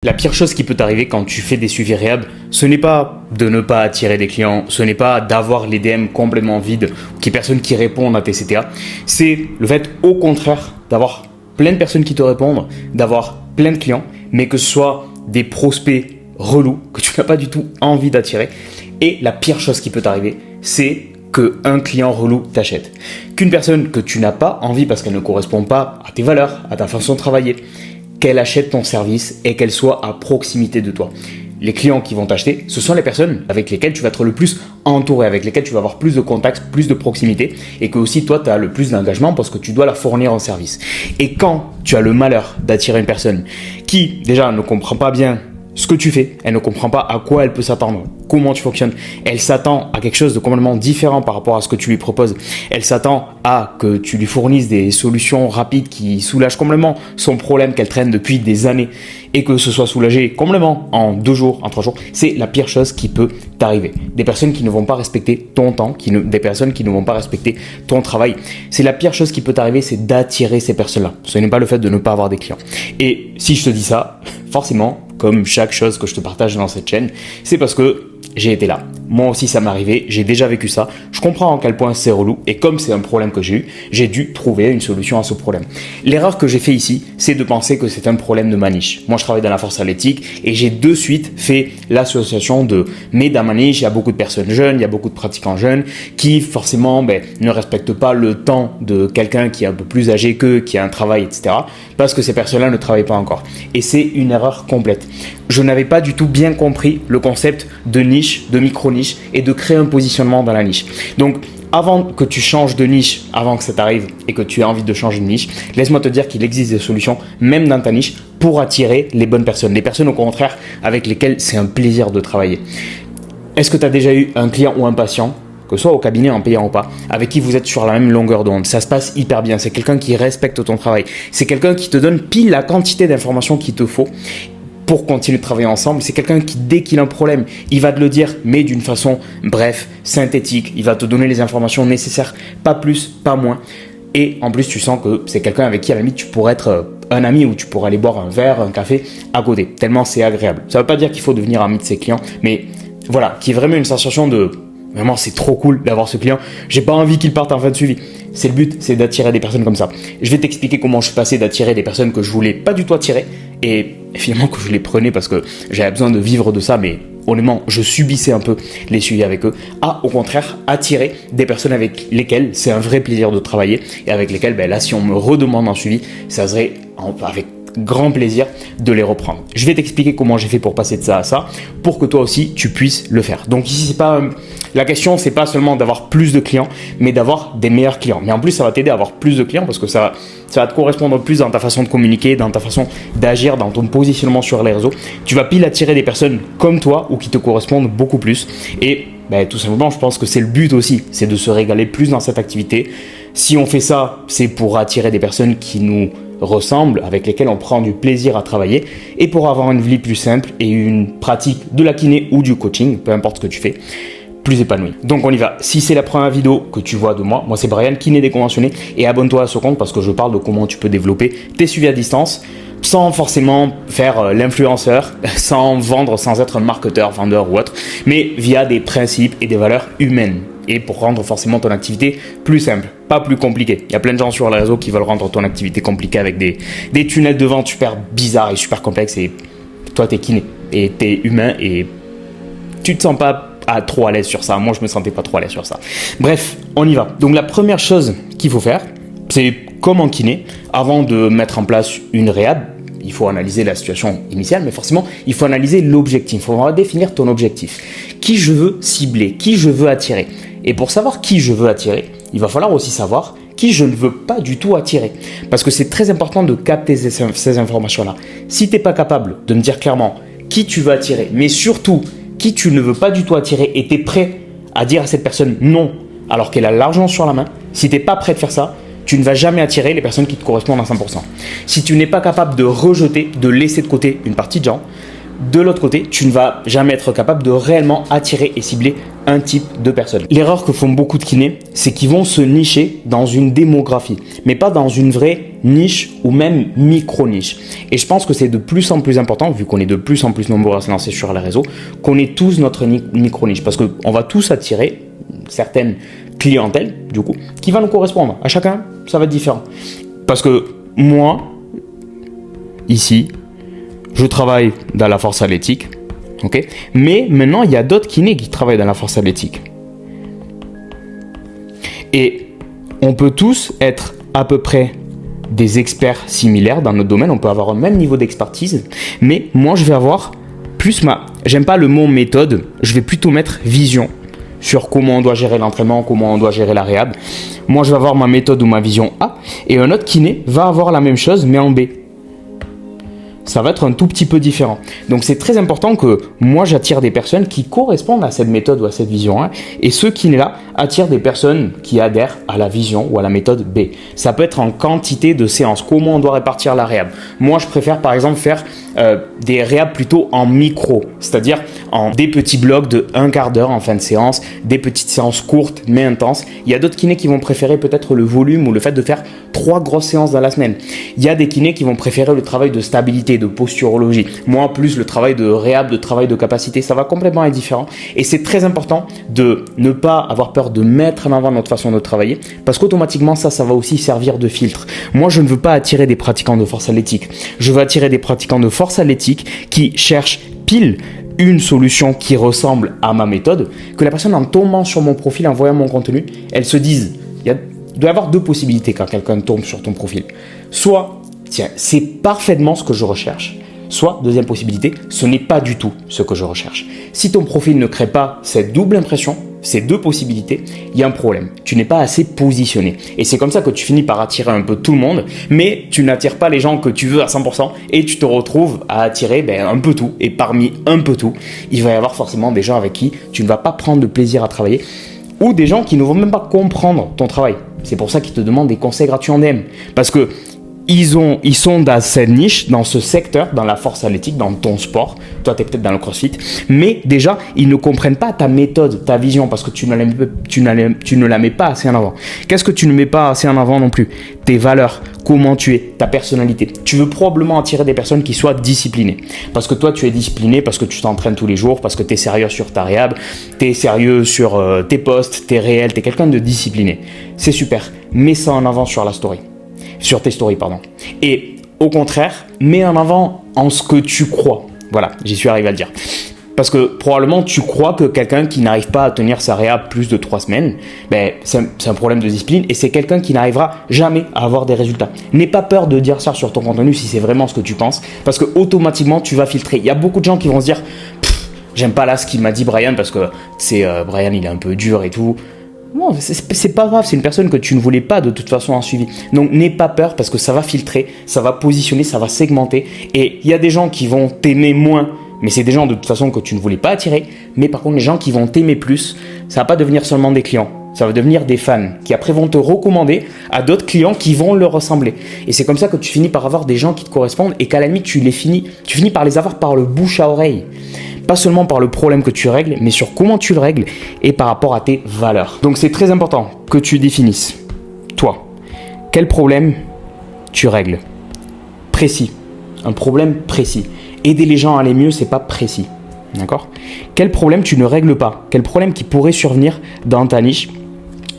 La pire chose qui peut t'arriver quand tu fais des suivis réhab, ce n'est pas de ne pas attirer des clients, ce n'est pas d'avoir les DM complètement vides, qu'il n'y ait personne qui répondent à tes CTA. C'est le fait, au contraire, d'avoir plein de personnes qui te répondent, d'avoir plein de clients, mais que ce soit des prospects relous que tu n'as pas du tout envie d'attirer. Et la pire chose qui peut t'arriver, c'est qu'un client relou t'achète. Qu'une personne que tu n'as pas envie parce qu'elle ne correspond pas à tes valeurs, à ta façon de travailler, qu'elle achète ton service et qu'elle soit à proximité de toi. Les clients qui vont t'acheter, ce sont les personnes avec lesquelles tu vas être le plus entouré, avec lesquelles tu vas avoir plus de contacts, plus de proximité et que aussi toi, tu as le plus d'engagement parce que tu dois la fournir en service. Et quand tu as le malheur d'attirer une personne qui, déjà, ne comprend pas bien ce que tu fais, elle ne comprend pas à quoi elle peut s'attendre, comment tu fonctionnes, elle s'attend à quelque chose de complètement différent par rapport à ce que tu lui proposes, elle s'attend à que tu lui fournisses des solutions rapides qui soulagent complètement son problème qu'elle traîne depuis des années et que ce soit soulagé complètement en 2 jours, en 3 jours, c'est la pire chose qui peut t'arriver. Des personnes qui ne vont pas respecter ton temps, des personnes qui ne vont pas respecter ton travail. C'est la pire chose qui peut t'arriver, c'est d'attirer ces personnes-là. Ce n'est pas le fait de ne pas avoir des clients. Et si je te dis ça, forcément, comme chaque chose que je te partage dans cette chaîne, c'est parce que j'ai été là. Moi aussi, ça m'est arrivé. J'ai déjà vécu ça. Je comprends à quel point c'est relou. Et comme c'est un problème que j'ai eu, j'ai dû trouver une solution à ce problème. L'erreur que j'ai fait ici, c'est de penser que c'est un problème de ma niche. Moi, je travaille dans la force athlétique et j'ai de suite fait l'association de mais dans ma niche, il y a beaucoup de personnes jeunes, il y a beaucoup de pratiquants jeunes qui forcément ne respectent pas le temps de quelqu'un qui est un peu plus âgé qu'eux, qui a un travail, etc. Parce que ces personnes-là ne travaillent pas encore. Et c'est une erreur complète. Je n'avais pas du tout bien compris le concept de niche, de micro-niche et de créer un positionnement dans la niche. Donc, avant que tu changes de niche, avant que ça t'arrive et que tu aies envie de changer de niche, laisse-moi te dire qu'il existe des solutions, même dans ta niche, pour attirer les bonnes personnes. Les personnes, au contraire, avec lesquelles c'est un plaisir de travailler. Est-ce que tu as déjà eu un client ou un patient, que ce soit au cabinet en payant ou pas, avec qui vous êtes sur la même longueur d'onde? Ça se passe hyper bien. C'est quelqu'un qui respecte ton travail. C'est quelqu'un qui te donne pile la quantité d'informations qu'il te faut pour continuer de travailler ensemble. C'est quelqu'un qui, dès qu'il a un problème, il va te le dire, mais d'une façon, bref, synthétique. Il va te donner les informations nécessaires, pas plus, pas moins. Et en plus, tu sens que c'est quelqu'un avec qui, à la limite, tu pourrais être un ami ou tu pourrais aller boire un verre, un café à côté. Tellement c'est agréable. Ça ne veut pas dire qu'il faut devenir ami de ses clients, mais voilà, qui est vraiment une sensation de vraiment, c'est trop cool d'avoir ce client. J'ai pas envie qu'il parte en fin de suivi. C'est le but, c'est d'attirer des personnes comme ça. Je vais t'expliquer comment je suis passé d'attirer des personnes que je voulais pas du tout attirer et finalement que je les prenais parce que j'avais besoin de vivre de ça, mais honnêtement, je subissais un peu les suivis avec eux, à au contraire attirer des personnes avec lesquelles c'est un vrai plaisir de travailler et avec lesquelles, là, si on me redemande un suivi, ça serait avec grand plaisir de les reprendre. Je vais t'expliquer comment j'ai fait pour passer de ça à ça, pour que toi aussi tu puisses le faire. Donc ici, la question, c'est pas seulement d'avoir plus de clients, mais d'avoir des meilleurs clients. Mais en plus, ça va t'aider à avoir plus de clients parce que ça va te correspondre plus dans ta façon de communiquer, dans ta façon d'agir, dans ton positionnement sur les réseaux. Tu vas pile attirer des personnes comme toi ou qui te correspondent beaucoup plus. Et tout simplement, je pense que c'est le but aussi, c'est de se régaler plus dans cette activité. Si on fait ça, c'est pour attirer des personnes qui nous ressemblent, avec lesquelles on prend du plaisir à travailler et pour avoir une vie plus simple et une pratique de la kiné ou du coaching, peu importe ce que tu fais, plus épanouie. Donc on y va. Si c'est la première vidéo que tu vois de moi c'est Brian, kiné déconventionné, et abonne-toi à ce compte parce que je parle de comment tu peux développer tes suivis à distance sans forcément faire l'influenceur, sans vendre, sans être un marketeur, vendeur ou autre, mais via des principes et des valeurs humaines. Et pour rendre forcément ton activité plus simple, pas plus compliquée. Il y a plein de gens sur les réseaux qui veulent rendre ton activité compliquée avec des tunnels de vente super bizarres et super complexes. Et toi, t'es kiné et t'es humain et tu te sens pas trop à l'aise sur ça. Moi, je me sentais pas trop à l'aise sur ça. Bref, on y va. Donc, la première chose qu'il faut faire, c'est comme en kiné, avant de mettre en place une réhab, il faut analyser la situation initiale, mais forcément, il faut analyser l'objectif. Il faut définir ton objectif. Qui je veux cibler, qui je veux attirer. Et pour savoir qui je veux attirer, il va falloir aussi savoir qui je ne veux pas du tout attirer. Parce que c'est très important de capter ces informations-là. Si tu n'es pas capable de me dire clairement qui tu veux attirer, mais surtout qui tu ne veux pas du tout attirer et tu es prêt à dire à cette personne non alors qu'elle a l'argent sur la main, si tu n'es pas prêt de faire ça, tu ne vas jamais attirer les personnes qui te correspondent à 100%. Si tu n'es pas capable de rejeter, de laisser de côté une partie de gens, de l'autre côté, tu ne vas jamais être capable de réellement attirer et cibler un type de personne. L'erreur que font beaucoup de kinés, c'est qu'ils vont se nicher dans une démographie, mais pas dans une vraie niche ou même micro-niche. Et je pense que c'est de plus en plus important, vu qu'on est de plus en plus nombreux à se lancer sur les réseaux, qu'on ait tous notre micro-niche. Parce qu'on va tous attirer certaines clientèles, du coup, qui va nous correspondre. À chacun, ça va être différent. Parce que moi, ici, je travaille dans la force athlétique, ok, mais maintenant, il y a d'autres kinés qui travaillent dans la force athlétique. Et on peut tous être à peu près des experts similaires dans notre domaine, on peut avoir un même niveau d'expertise, mais moi, je vais avoir plus j'aime pas le mot méthode, je vais plutôt mettre vision sur comment on doit gérer l'entraînement, comment on doit gérer la réhab. Moi, je vais avoir ma méthode ou ma vision A, et un autre kiné va avoir la même chose, mais en B. Ça va être un tout petit peu différent. Donc, c'est très important que moi, j'attire des personnes qui correspondent à cette méthode ou à cette vision A, et ce kiné-là attire des personnes qui adhèrent à la vision ou à la méthode B. Ça peut être en quantité de séances, comment on doit répartir la réhab. Moi, je préfère par exemple faire des réhab plutôt en micro, c'est-à-dire en des petits blocs de 1/4 d'heure en fin de séance, des petites séances courtes mais intenses. Il y a d'autres kinés qui vont préférer peut-être le volume ou le fait de faire 3 grosses séances dans la semaine. Il y a des kinés qui vont préférer le travail de stabilité, de posturologie. Moi, en plus, le travail de réhab, de travail de capacité, ça va complètement être différent. Et c'est très important de ne pas avoir peur de mettre en avant notre façon de travailler, parce qu'automatiquement, ça va aussi servir de filtre. Moi, je ne veux pas attirer des pratiquants de force athlétique. Je veux attirer des pratiquants de force athlétique qui cherchent pile une solution qui ressemble à ma méthode, que la personne en tombant sur mon profil, en voyant mon contenu, elle se dise, il doit y avoir 2 possibilités quand quelqu'un tombe sur ton profil. Soit, tiens, c'est parfaitement ce que je recherche. Soit, deuxième possibilité, ce n'est pas du tout ce que je recherche. Si ton profil ne crée pas cette double impression, ces 2 possibilités, il y a un problème. Tu n'es pas assez positionné. Et c'est comme ça que tu finis par attirer un peu tout le monde, mais tu n'attires pas les gens que tu veux à 100% et tu te retrouves à attirer un peu tout. Et parmi un peu tout, il va y avoir forcément des gens avec qui tu ne vas pas prendre de plaisir à travailler ou des gens qui ne vont même pas comprendre ton travail. C'est pour ça qu'ils te demandent des conseils gratuits en DM. Parce que ils sont dans cette niche, dans ce secteur, dans la force athlétique, dans ton sport. Toi, tu es peut-être dans le crossfit. Mais déjà, ils ne comprennent pas ta méthode, ta vision, parce que tu ne la mets pas assez en avant. Qu'est-ce que tu ne mets pas assez en avant non plus? Tes valeurs, comment tu es, ta personnalité. Tu veux probablement attirer des personnes qui soient disciplinées. Parce que toi, tu es discipliné, parce que tu t'entraînes tous les jours, parce que tu es sérieux sur ta réhab, tu es sérieux sur tes posts, tu es réel, tu es quelqu'un de discipliné. C'est super. Mets ça en avant sur tes stories, pardon. Et au contraire, mets en avant en ce que tu crois. Voilà, j'y suis arrivé à le dire. Parce que probablement, tu crois que quelqu'un qui n'arrive pas à tenir sa réhab plus de 3 semaines, c'est un problème de discipline et c'est quelqu'un qui n'arrivera jamais à avoir des résultats. N'aie pas peur de dire ça sur ton contenu si c'est vraiment ce que tu penses, parce que automatiquement, tu vas filtrer. Il y a beaucoup de gens qui vont se dire « J'aime pas là ce qu'il m'a dit Brian parce que Brian, il est un peu dur et tout. » Non, c'est pas grave, c'est une personne que tu ne voulais pas de toute façon en suivi. Donc n'aie pas peur parce que ça va filtrer, ça va positionner, ça va segmenter. Et il y a des gens qui vont t'aimer moins, mais c'est des gens de toute façon que tu ne voulais pas attirer. Mais par contre, les gens qui vont t'aimer plus, ça va pas devenir seulement des clients. Ça va devenir des fans qui après vont te recommander à d'autres clients qui vont leur ressembler. Et c'est comme ça que tu finis par avoir des gens qui te correspondent et qu'à la limite, tu finis par les avoir par le bouche à oreille. Pas seulement par le problème que tu règles, mais sur comment tu le règles et par rapport à tes valeurs. Donc c'est très important que tu définisses, toi, quel problème tu règles. Précis, un problème précis. Aider les gens à aller mieux, c'est pas précis. D'accord ? Quel problème tu ne règles pas ? Quel problème qui pourrait survenir dans ta niche,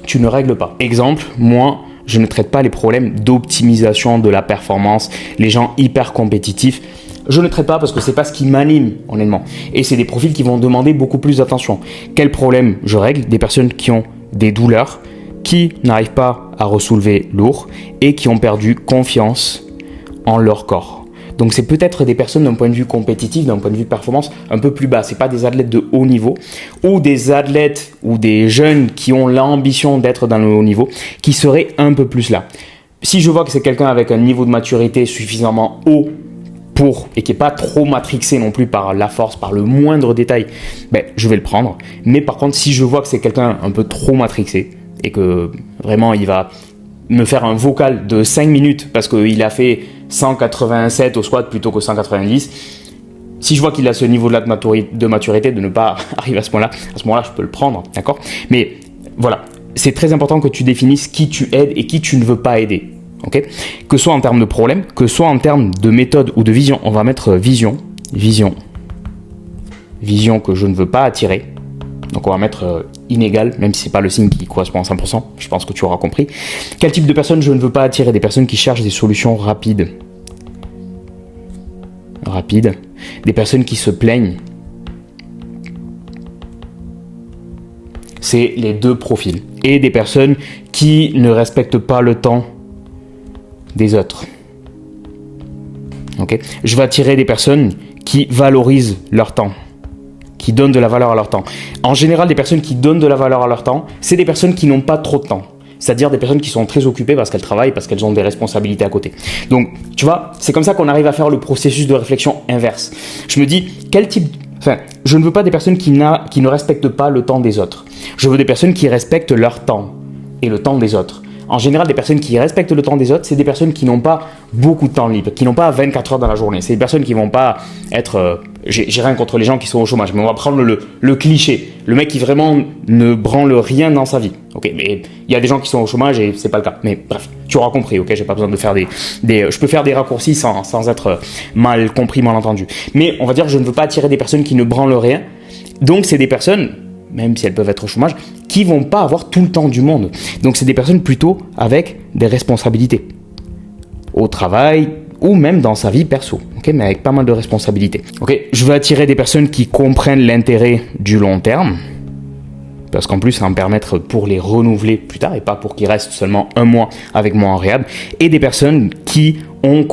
tu ne règles pas ? Exemple, moi, je ne traite pas les problèmes d'optimisation de la performance, les gens hyper compétitifs. Je ne traite pas parce que c'est pas ce qui m'anime, honnêtement. Et c'est des profils qui vont demander beaucoup plus d'attention. Quel problème je règle ? Des personnes qui ont des douleurs, qui n'arrivent pas à ressoulever lourd et qui ont perdu confiance en leur corps. Donc c'est peut-être des personnes d'un point de vue compétitif, d'un point de vue performance un peu plus bas. C'est pas des athlètes de haut niveau ou des athlètes ou des jeunes qui ont l'ambition d'être dans le haut niveau, qui seraient un peu plus là. Si je vois que c'est quelqu'un avec un niveau de maturité suffisamment haut et qui n'est pas trop matrixé non plus par la force, par le moindre détail, je vais le prendre. Mais par contre, si je vois que c'est quelqu'un un peu trop matrixé et que vraiment il va me faire un vocal de 5 minutes parce qu'il a fait 187 au squat plutôt que 190, si je vois qu'il a ce niveau de maturité, de ne pas arriver à ce moment-là, je peux le prendre, d'accord ? Mais voilà, c'est très important que tu définisses qui tu aides et qui tu ne veux pas aider. ok? Que ce soit en termes de problème, que ce soit en termes de méthode ou de vision. On va mettre vision que je ne veux pas attirer. Donc on va mettre inégal, même si ce n'est pas le signe qui correspond à 100%, je pense que tu auras compris. Quel type de personnes je ne veux pas attirer? Des personnes qui cherchent des solutions rapides. Des personnes qui se plaignent. C'est les deux profils. Et des personnes qui ne respectent pas le temps des autres. Okay. Je vais attirer des personnes qui valorisent leur temps, qui donnent de la valeur à leur temps. En général, des personnes qui donnent de la valeur à leur temps, c'est des personnes qui n'ont pas trop de temps. C'est-à-dire des personnes qui sont très occupées parce qu'elles travaillent, parce qu'elles ont des responsabilités à côté. Donc, tu vois, c'est comme ça qu'on arrive à faire le processus de réflexion inverse. Je me dis, je ne veux pas des personnes qui ne respectent pas le temps des autres. Je veux des personnes qui respectent leur temps et le temps des autres. En général, des personnes qui respectent le temps des autres, c'est des personnes qui n'ont pas beaucoup de temps libre, qui n'ont pas 24 heures dans la journée. C'est des personnes qui ne vont pas être... j'ai rien contre les gens qui sont au chômage, mais on va prendre le cliché. Le mec qui vraiment ne branle rien dans sa vie. Ok, mais il y a des gens qui sont au chômage et c'est pas le cas. Mais bref, tu auras compris, ok? J'ai pas besoin de faire je peux faire des raccourcis sans être mal compris, mal entendu. Mais on va dire que je ne veux pas attirer des personnes qui ne branlent rien. Donc, c'est des personnes, même si elles peuvent être au chômage, qui vont pas avoir tout le temps du monde. Donc, c'est des personnes plutôt avec des responsabilités au travail ou même dans sa vie perso, okay, mais avec pas mal de responsabilités. Okay, je veux attirer des personnes qui comprennent l'intérêt du long terme, parce qu'en plus, ça va me permettre pour les renouveler plus tard et pas pour qu'ils restent seulement un mois avec moi en réhab, et des personnes qui ont,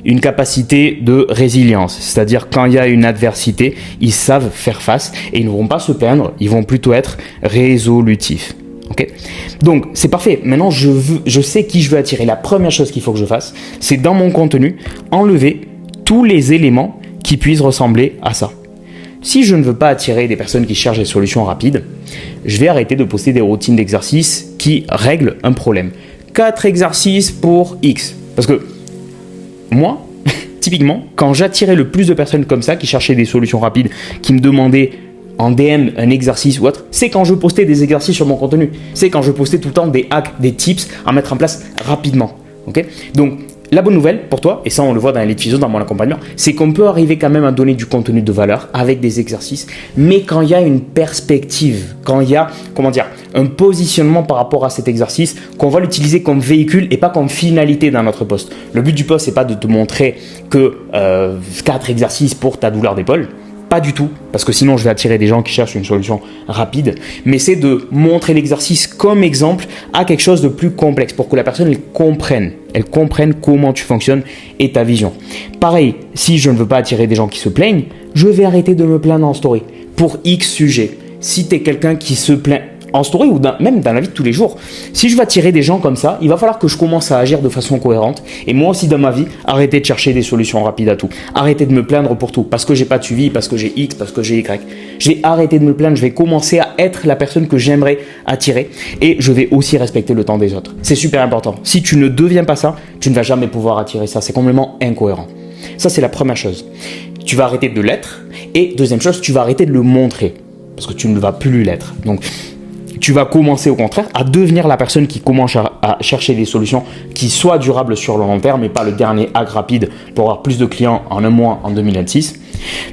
une capacité de résilience, c'est-à-dire quand il y a une adversité, ils savent faire face et ils ne vont pas se plaindre, ils vont plutôt être résolutifs. Okay. Donc c'est parfait, maintenant je sais qui je veux attirer. La première chose qu'il faut que je fasse, c'est dans mon contenu, enlever tous les éléments qui puissent ressembler à ça. Si je ne veux pas attirer des personnes qui cherchent des solutions rapides, je vais arrêter de poster des routines d'exercices qui règlent un problème. 4 exercices pour X. Parce que moi, typiquement, quand j'attirais le plus de personnes comme ça, qui cherchaient des solutions rapides, qui me demandaient en DM un exercice ou autre, c'est quand je postais des exercices sur mon contenu. C'est quand je postais tout le temps des hacks, des tips à mettre en place rapidement. Okay. Donc, la bonne nouvelle pour toi, et ça on le voit dans Elite Physio, dans mon accompagnement, c'est qu'on peut arriver quand même à donner du contenu de valeur avec des exercices, mais quand il y a une perspective, quand il y a, un positionnement par rapport à cet exercice, qu'on va l'utiliser comme véhicule et pas comme finalité dans notre post. Le but du post, c'est pas de te montrer que 4 exercices pour ta douleur d'épaule. Pas du tout, parce que sinon je vais attirer des gens qui cherchent une solution rapide, mais c'est de montrer l'exercice comme exemple à quelque chose de plus complexe pour que la personne elle comprenne comment tu fonctionnes et ta vision. Pareil, si je ne veux pas attirer des gens qui se plaignent, je vais arrêter de me plaindre en story pour X sujet. Si tu es quelqu'un qui se plaint en story ou même dans la vie de tous les jours, si je veux attirer des gens comme ça, il va falloir que je commence à agir de façon cohérente. Et moi aussi dans ma vie, arrêter de chercher des solutions rapides à tout. Arrêter de me plaindre pour tout, parce que j'ai pas de suivi, parce que j'ai X, parce que j'ai Y. Je vais arrêter de me plaindre, je vais commencer à être la personne que j'aimerais attirer. Et je vais aussi respecter le temps des autres. C'est super important. Si tu ne deviens pas ça, tu ne vas jamais pouvoir attirer ça. C'est complètement incohérent. Ça, c'est la première chose. Tu vas arrêter de l'être. Et deuxième chose, tu vas arrêter de le montrer. Parce que tu ne vas plus l'être. Donc, tu vas commencer au contraire à devenir la personne qui commence à chercher des solutions qui soient durables sur le long terme et pas le dernier hack rapide pour avoir plus de clients en un mois en 2026.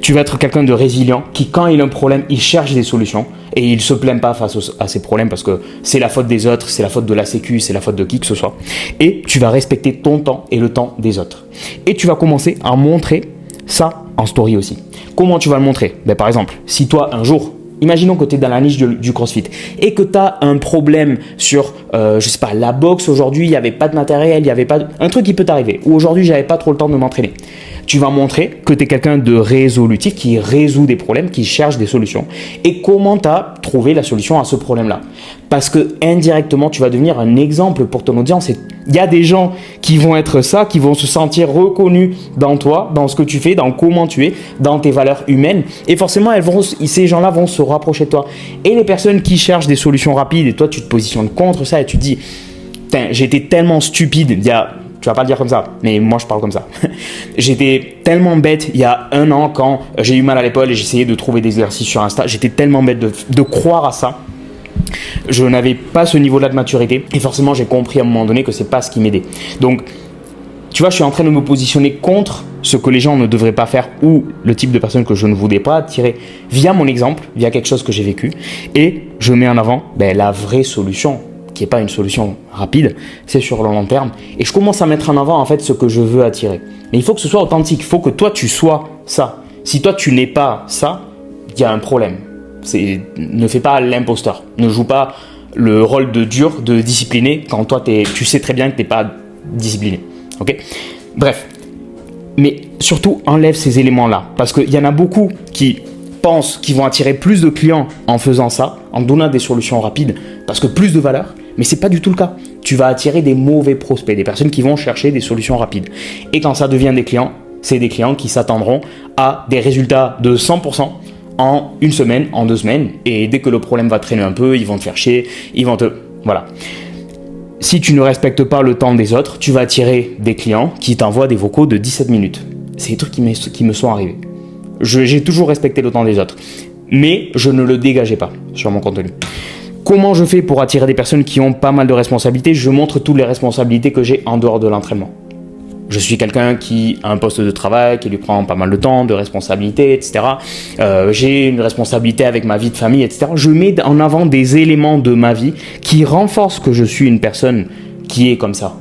Tu vas être quelqu'un de résilient qui, quand il a un problème, il cherche des solutions et il ne se plaint pas face à ces problèmes parce que c'est la faute des autres, c'est la faute de la sécu, c'est la faute de qui que ce soit. Et tu vas respecter ton temps et le temps des autres. Et tu vas commencer à montrer ça en story aussi. Comment tu vas le montrer? Par exemple, si toi, un jour, imaginons que tu es dans la niche du CrossFit et que tu as un problème sur, la boxe aujourd'hui, il n'y avait pas de matériel, il n'y avait pas un truc qui peut t'arriver. Ou aujourd'hui, j'avais pas trop le temps de m'entraîner. Tu vas montrer que tu es quelqu'un de résolutif, qui résout des problèmes, qui cherche des solutions. Et comment tu as trouvé la solution à ce problème-là? Parce que indirectement, tu vas devenir un exemple pour ton audience. Il y a des gens qui vont être ça, qui vont se sentir reconnus dans toi, dans ce que tu fais, dans comment tu es, dans tes valeurs humaines. Et forcément, ces gens-là vont se rapprocher de toi. Et les personnes qui cherchent des solutions rapides, et toi, tu te positionnes contre ça et tu te dis « J'étais tellement stupide, tu vas pas le dire comme ça, mais moi je parle comme ça. J'étais tellement bête il y a un an quand j'ai eu mal à l'épaule et j'essayais de trouver des exercices sur Insta. J'étais tellement bête de croire à ça Je n'avais pas ce niveau-là de maturité et forcément j'ai compris à un moment donné que c'est pas ce qui m'aidait. Donc, tu vois, je suis en train de me positionner contre ce que les gens ne devraient pas faire ou le type de personne que je ne voudrais pas attirer via mon exemple, via quelque chose que j'ai vécu. Et je mets en avant la vraie solution, qui n'est pas une solution rapide, c'est sur le long terme. Et je commence à mettre en avant en fait ce que je veux attirer. Mais il faut que ce soit authentique, il faut que toi tu sois ça. Si toi tu n'es pas ça, il y a un problème. Ne fais pas l'imposteur, ne joue pas le rôle de dur, de discipliné quand toi tu sais très bien que tu n'es pas discipliné. Okay, bref, mais surtout enlève ces éléments-là parce qu'il y en a beaucoup qui pensent qu'ils vont attirer plus de clients en faisant ça, en donnant des solutions rapides parce que plus de valeur, mais c'est pas du tout le cas. Tu vas attirer des mauvais prospects, des personnes qui vont chercher des solutions rapides. Et quand ça devient des clients, c'est des clients qui s'attendront à des résultats de 100% en une semaine, en 2 semaines. Et dès que le problème va traîner un peu, ils vont te faire chier, ils vont te... Voilà. Si tu ne respectes pas le temps des autres, tu vas attirer des clients qui t'envoient des vocaux de 17 minutes. C'est des trucs qui me sont arrivés. J'ai toujours respecté le temps des autres, mais je ne le dégageais pas sur mon contenu. Comment je fais pour attirer des personnes qui ont pas mal de responsabilités? Je montre toutes les responsabilités que j'ai en dehors de l'entraînement. Je suis quelqu'un qui a un poste de travail, qui lui prend pas mal de temps, de responsabilités, etc. J'ai une responsabilité avec ma vie de famille, etc. Je mets en avant des éléments de ma vie qui renforcent que je suis une personne qui est comme ça.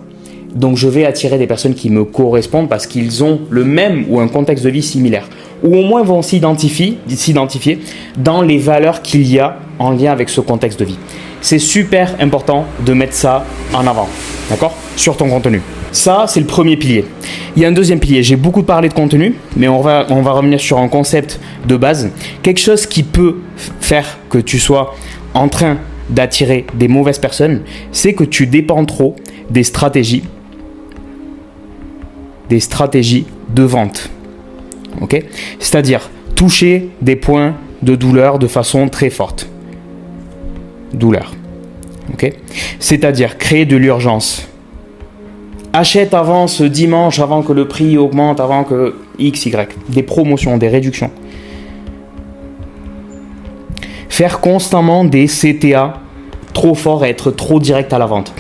Donc je vais attirer des personnes qui me correspondent parce qu'ils ont le même ou un contexte de vie similaire. Ou au moins vont s'identifier dans les valeurs qu'il y a en lien avec ce contexte de vie. C'est super important de mettre ça en avant, d'accord? Sur ton contenu. Ça, c'est le premier pilier. Il y a un deuxième pilier. J'ai beaucoup parlé de contenu, mais on va revenir sur un concept de base. Quelque chose qui peut faire que tu sois en train d'attirer des mauvaises personnes, c'est que tu dépends trop des stratégies de vente. Okay? C'est-à-dire toucher des points de douleur de façon très forte. Douleur. Okay? C'est-à-dire créer de l'urgence. Achète avant ce dimanche, avant que le prix augmente, avant que X, Y. Des promotions, des réductions. Faire constamment des CTA trop forts et être trop direct à la vente.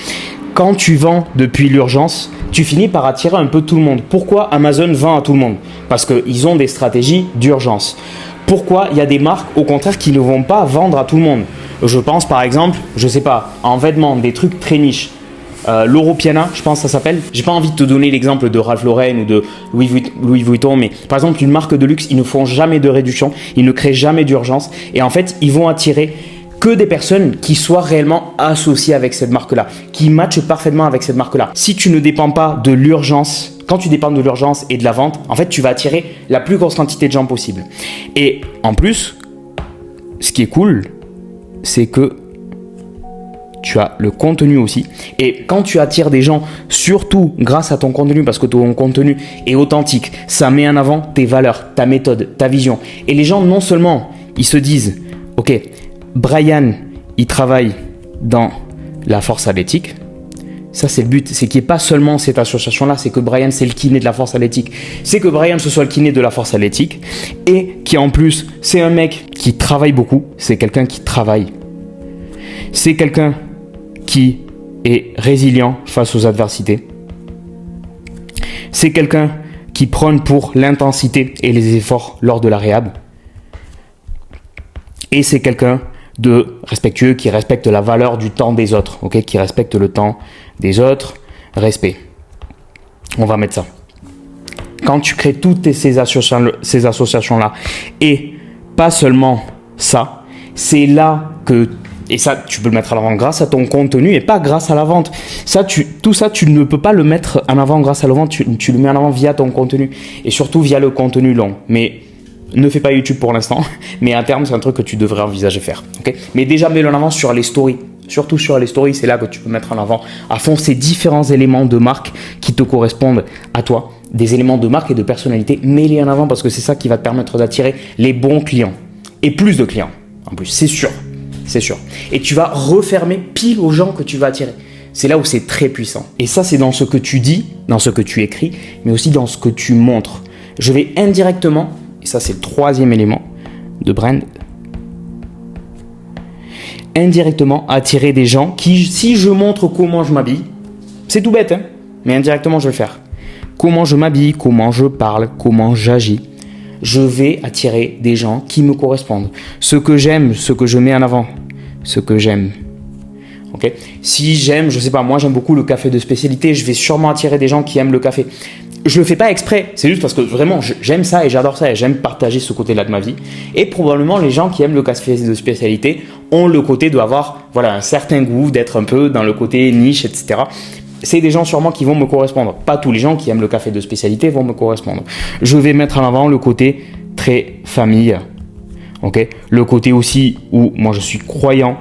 Quand tu vends depuis l'urgence, tu finis par attirer un peu tout le monde. Pourquoi Amazon vend à tout le monde? Parce qu'ils ont des stratégies d'urgence. Pourquoi il y a des marques, au contraire, qui ne vont pas vendre à tout le monde? Je pense par exemple, je sais pas, en vêtements, des trucs très niches. L'Europiana, je pense que ça s'appelle. J'ai pas envie de te donner l'exemple de Ralph Lauren ou de Louis Vuitton, mais par exemple une marque de luxe, ils ne font jamais de réduction, ils ne créent jamais d'urgence et en fait ils vont attirer que des personnes qui soient réellement associées avec cette marque-là, qui matchent parfaitement avec cette marque-là. Si tu ne dépends pas de l'urgence, quand tu dépends de l'urgence et de la vente, en fait tu vas attirer la plus grosse quantité de gens possible. Et en plus, ce qui est cool, c'est que tu as le contenu aussi. Et quand tu attires des gens, surtout grâce à ton contenu, parce que ton contenu est authentique, ça met en avant tes valeurs, ta méthode, ta vision. Et les gens, non seulement, ils se disent, ok, Brian, il travaille dans la force athlétique. Ça, c'est le but. C'est qu'il n'y ait pas seulement cette association-là, c'est que Brian, c'est le kiné de la force athlétique. C'est que Brian, ce soit le kiné de la force athlétique. Et qui, en plus, c'est un mec qui travaille beaucoup. C'est quelqu'un qui travaille. C'est quelqu'un qui est résilient face aux adversités. C'est quelqu'un qui prône pour l'intensité et les efforts lors de la réhab. Et c'est quelqu'un de respectueux qui respecte la valeur du temps des autres, okay, qui respecte le temps des autres, respect. On va mettre ça. Quand tu crées toutes ces associations-là, et pas seulement ça, c'est là que... Et ça, tu peux le mettre à l'avant grâce à ton contenu et pas grâce à la vente. Tout ça, tu ne peux pas le mettre en avant grâce à la vente. Tu le mets en avant via ton contenu et surtout via le contenu long. Mais ne fais pas YouTube pour l'instant. Mais à terme, c'est un truc que tu devrais envisager faire. Okay, mais déjà, mets-le en avant sur les stories. Surtout sur les stories, c'est là que tu peux mettre en avant à fond ces différents éléments de marque qui te correspondent à toi. Des éléments de marque et de personnalité. Mets-les en avant parce que c'est ça qui va te permettre d'attirer les bons clients. Et plus de clients. En plus, c'est sûr. C'est sûr. Et tu vas refermer pile aux gens que tu vas attirer. C'est là où c'est très puissant. Et ça, c'est dans ce que tu dis, dans ce que tu écris, mais aussi dans ce que tu montres. Je vais indirectement, et ça c'est le troisième élément de brand, indirectement attirer des gens qui, si je montre comment je m'habille, c'est tout bête, hein, mais indirectement je vais le faire. Comment je m'habille, comment je parle, comment j'agis, je vais attirer des gens qui me correspondent. Ce que j'aime, ce que je mets en avant, ce que j'aime. Okay. Si j'aime, je sais pas, moi j'aime beaucoup le café de spécialité, je vais sûrement attirer des gens qui aiment le café. Je le fais pas exprès, c'est juste parce que vraiment j'aime ça et j'adore ça et j'aime partager ce côté-là de ma vie. Et probablement les gens qui aiment le café de spécialité ont le côté d'avoir un certain goût, d'être un peu dans le côté niche, etc. C'est des gens sûrement qui vont me correspondre. Pas tous les gens qui aiment le café de spécialité vont me correspondre. Je vais mettre en avant le côté très famille, okay. Le côté aussi où moi je suis croyant.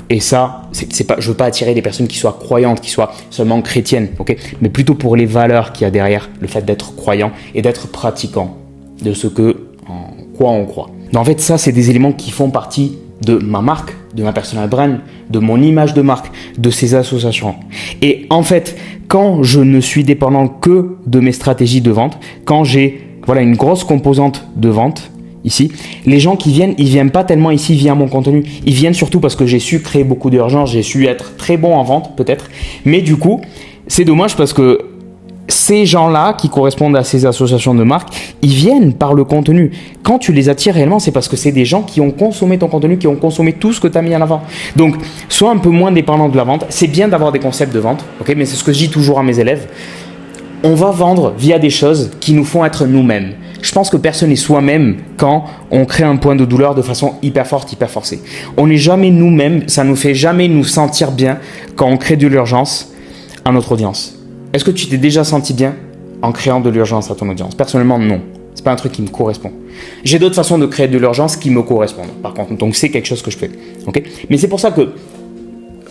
Et ça, c'est pas, je veux pas attirer des personnes qui soient croyantes, qui soient seulement chrétiennes, okay, mais plutôt pour les valeurs qu'il y a derrière le fait d'être croyant et d'être pratiquant de ce en quoi on croit. Donc en fait, ça, c'est des éléments qui font partie de ma marque, de ma personal brand, de mon image de marque, de ces associations. Et en fait, quand je ne suis dépendant que de mes stratégies de vente, quand j'ai une grosse composante de vente, ici, les gens qui viennent, ils viennent pas tellement ici via mon contenu. Ils viennent surtout parce que j'ai su créer beaucoup d'urgence, j'ai su être très bon en vente peut-être. Mais du coup, c'est dommage parce que ces gens-là qui correspondent à ces associations de marques, ils viennent par le contenu. Quand tu les attires réellement, c'est parce que c'est des gens qui ont consommé ton contenu, qui ont consommé tout ce que tu as mis en avant. Donc, sois un peu moins dépendant de la vente. C'est bien d'avoir des concepts de vente, okay, mais c'est ce que je dis toujours à mes élèves. On va vendre via des choses qui nous font être nous-mêmes. Je pense que personne n'est soi-même quand on crée un point de douleur de façon hyper forte, hyper forcée. On n'est jamais nous-mêmes, ça ne nous fait jamais nous sentir bien quand on crée de l'urgence à notre audience. Est-ce que tu t'es déjà senti bien en créant de l'urgence à ton audience? Personnellement, non. C'est pas un truc qui me correspond. J'ai d'autres façons de créer de l'urgence qui me correspondent, par contre. Donc, c'est quelque chose que je fais. Okay, mais c'est pour ça que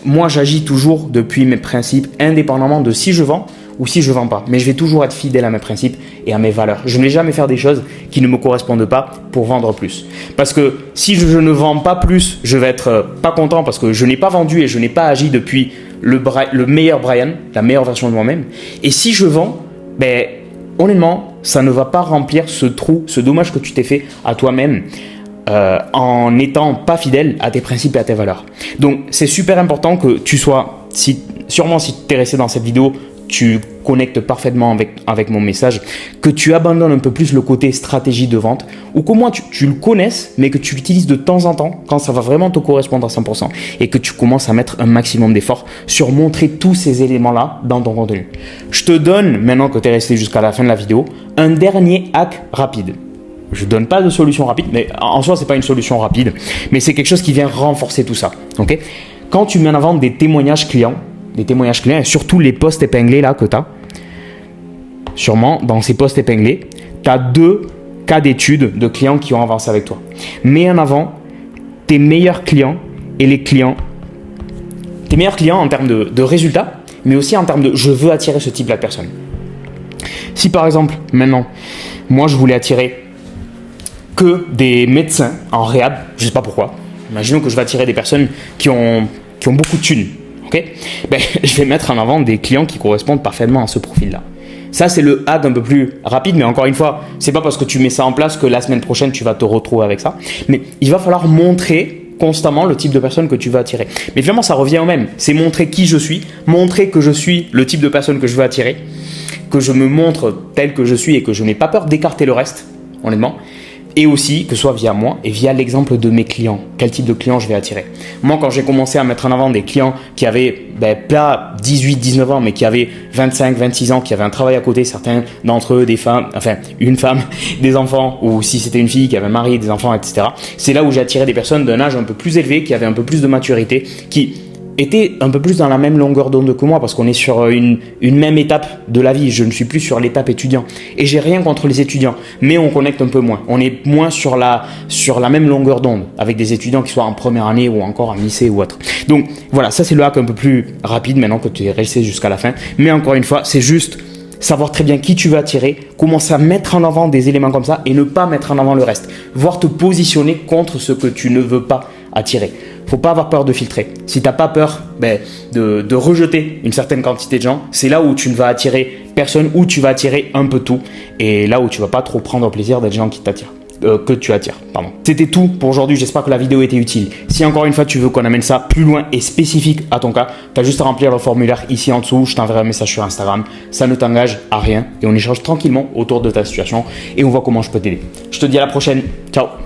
moi, j'agis toujours depuis mes principes, indépendamment de si je vends ou si je ne vends pas. Mais je vais toujours être fidèle à mes principes et à mes valeurs. Je ne vais jamais faire des choses qui ne me correspondent pas pour vendre plus. Parce que si je ne vends pas plus, je vais être pas content parce que je n'ai pas vendu et je n'ai pas agi depuis le meilleur Brian, la meilleure version de moi-même. Et si je vends, honnêtement, ça ne va pas remplir ce trou, ce dommage que tu t'es fait à toi-même. En n'étant pas fidèle à tes principes et à tes valeurs. Donc, c'est super important que tu sois, sûrement si tu es resté dans cette vidéo, tu connectes parfaitement avec mon message, que tu abandonnes un peu plus le côté stratégie de vente, ou qu'au moins tu le connaisses, mais que tu l'utilises de temps en temps, quand ça va vraiment te correspondre à 100%, et que tu commences à mettre un maximum d'efforts sur montrer tous ces éléments-là dans ton contenu. Je te donne, maintenant que tu es resté jusqu'à la fin de la vidéo, un dernier hack rapide. Je ne donne pas de solution rapide, mais en soi, ce n'est pas une solution rapide, mais c'est quelque chose qui vient renforcer tout ça. Okay, quand tu mets en avant des témoignages clients, et surtout les posts épinglés là que tu as, sûrement dans ces posts épinglés, tu as 2 cas d'études de clients qui ont avancé avec toi. Mets en avant tes meilleurs clients et tes meilleurs clients en termes de résultats, mais aussi en termes de je veux attirer ce type de personne. Si par exemple, maintenant, moi je voulais attirer que des médecins en réhab, je ne sais pas pourquoi. Imaginons que je vais attirer des personnes qui ont beaucoup de thunes. Okay, je vais mettre en avant des clients qui correspondent parfaitement à ce profil-là. Ça, c'est le hack un peu plus rapide, mais encore une fois, c'est pas parce que tu mets ça en place que la semaine prochaine, tu vas te retrouver avec ça. Mais il va falloir montrer constamment le type de personne que tu veux attirer. Mais finalement, ça revient au même. C'est montrer qui je suis, montrer que je suis le type de personne que je veux attirer, que je me montre tel que je suis et que je n'ai pas peur d'écarter le reste, honnêtement. Et aussi que ce soit via moi et via l'exemple de mes clients. Quel type de clients je vais attirer. Moi, quand j'ai commencé à mettre en avant des clients qui avaient pas 18, 19 ans, mais qui avaient 25, 26 ans, qui avaient un travail à côté, certains d'entre eux, des femmes, enfin une femme, des enfants, ou si c'était une fille qui avait un mari, des enfants, etc. C'est là où j'ai attiré des personnes d'un âge un peu plus élevé, qui avaient un peu plus de maturité, qui étaient un peu plus dans la même longueur d'onde que moi parce qu'on est sur une même étape de la vie. Je ne suis plus sur l'étape étudiant et j'ai rien contre les étudiants, mais on connecte un peu moins. On est moins sur la même longueur d'onde avec des étudiants qui soient en première année ou encore en lycée ou autre. Donc voilà, ça c'est le hack un peu plus rapide maintenant que tu es resté jusqu'à la fin. Mais encore une fois, c'est juste savoir très bien qui tu veux attirer, commencer à mettre en avant des éléments comme ça et ne pas mettre en avant le reste. Voire te positionner contre ce que tu ne veux pas attirer. Faut pas avoir peur de filtrer. Si tu n'as pas peur de rejeter une certaine quantité de gens, c'est là où tu ne vas attirer personne, où tu vas attirer un peu tout et là où tu vas pas trop prendre plaisir d'être gens qui t'attirent. que tu attires. Pardon. C'était tout pour aujourd'hui. J'espère que la vidéo était utile. Si encore une fois tu veux qu'on amène ça plus loin et spécifique à ton cas, tu as juste à remplir le formulaire ici en dessous. Je t'enverrai un message sur Instagram. Ça ne t'engage à rien et on échange tranquillement autour de ta situation et on voit comment je peux t'aider. Je te dis à la prochaine. Ciao.